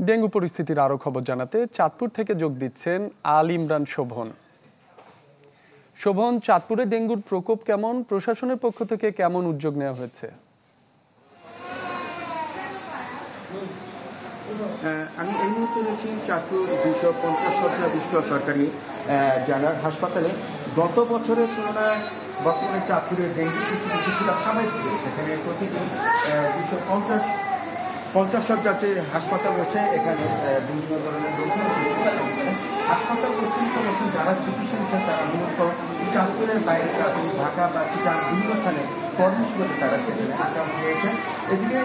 Dengue পরিস্থিতির আরো খবর জানাতে চাঁদপুর থেকে যোগ দিচ্ছেন আল ইমরান শোভন। শোভন, চাঁদপুরে ডেঙ্গুর প্রকোপ কেমন, প্রশাসনের পক্ষ থেকে কেমন উদ্যোগ নেওয়া হয়েছে? আমি এই মুহূর্তে রয়েছি চাঁদপুর 250 শয্যা বিশিষ্ট সরকারি জেনারেল হাসপাতালে। গত বছরের তুলনায় বর্তমানে চাঁদপুরের ডেঙ্গু পরিস্থিতি কিছুটা স্বাভাবিক। এখানে প্রতিদিন 250 শয্যার যে হাসপাতাল রয়েছে, এখানে বিভিন্ন ধরনের রোগ হাসপাতাল পরিচালিত করছেন যারা চিকিৎসা নিচ্ছেন তারা মূলত চাঁদপুরের বাইরে ঢাকা বা চিটাং বিভিন্ন স্থানে কর্মসূচিতে তারা সেখানে আক্রান্ত হয়েছেন। এদিকে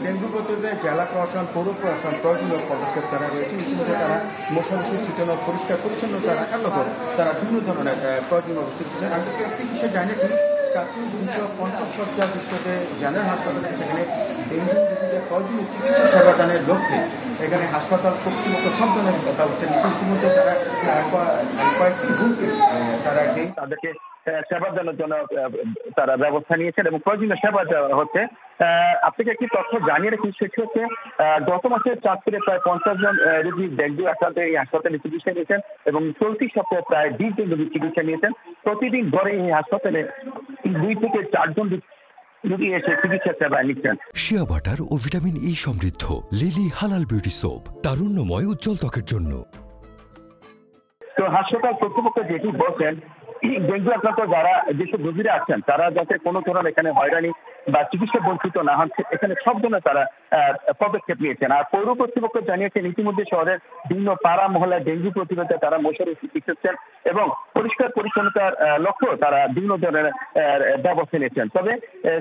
ডেঙ্গু প্রতিরোধে জেলা প্রশাসন, পৌর প্রশাসন প্রয়োজনীয় পদক্ষেপ তারা রয়েছে। ইতিমধ্যে তারা মশা ওষুধ ছিটানো, পরিষ্কার পরিচ্ছন্নতা রাখার মতো তারা বিভিন্ন ধরনের প্রয়োজনীয় অবস্থা দিচ্ছেন। আমি একটি বিষয় জানি কি, চাঁদপুর 250 শয্যা বিশিষ্ট জেনারেল হাসপাতালে সেখানে ডেঙ্গু রোগীদের প্রয়োজনীয় চিকিৎসা সেবা দানের লক্ষ্যে এখানে হাসপাতাল কর্তৃপক্ষ সব ধরনের কথা হচ্ছে। ইতিমধ্যে তারা কয়েকটি রুমকে তারা তাদেরকে সেবা দেওয়ার জন্য তারা ব্যবস্থা নিয়েছেন এবং প্রয়োজনীয় সেবা দেওয়া হচ্ছে। আপনাকে একটি তথ্য জানিয়ে রাখি, সেটি হচ্ছে গত মাসে চাঁদপুরে প্রায় 50 জন রোগী ডেঙ্গু আক্রান্ত এই হাসপাতালে চিকিৎসা নিয়েছেন এবং চলতি সপ্তাহে প্রায় 20 জন রোগী চিকিৎসা নিয়েছেন। প্রতিদিন গড়ে এই হাসপাতালে 2 থেকে 4 জন রোগী এসে চিকিৎসা সেবা নিচ্ছেন। শিয়া বাটার ও ভিটামিন ই সমৃদ্ধ লিলি হালাল বিউটি সোপ, তারুণ্যময় উজ্জ্বল ত্বকের জন্য। তো হাসপাতাল কর্তৃপক্ষ যেটি বলছেন, ডেঙ্গু আক্রান্ত যারা যেসব রোগীরা আছেন তারা যাতে কোনো ধরনের এখানে হয়রানি বা চিকিৎসা বঞ্চিত না হন, এখানে সব ধরনের তারা পদক্ষেপ নিয়েছেন। আর পৌর কর্তৃপক্ষ জানিয়েছেন ইতিমধ্যে শহরের বিভিন্ন পাড়া মহল্লায় ডেঙ্গু প্রতিরোধে তারা মশারি চিকিৎসা এবং পরিষ্কার পরিচ্ছন্নতার লক্ষ্য তারা বিভিন্ন ধরনের ব্যবস্থা নিয়েছেন। তবে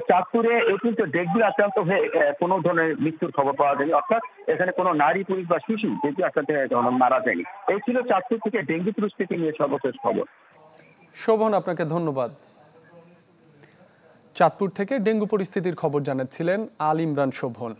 চাঁদপুরে এই কিন্তু ডেঙ্গু আক্রান্ত হয়ে কোনো ধরনের মৃত্যুর খবর পাওয়া যায়নি, অর্থাৎ এখানে কোনো নারী, পুরুষ বা শিশু ডেঙ্গু আক্রান্ত হয়ে মারা যায়নি। এই ছিল চাঁদপুর থেকে ডেঙ্গু পরিস্থিতি নিয়ে সর্বশেষ খবর। শোভন, আপনাকে ধন্যবাদ। চাঁদপুর থেকে ডেঙ্গু পরিস্থিতির খবর জানাচ্ছিলেন আল ইমরান শোভন।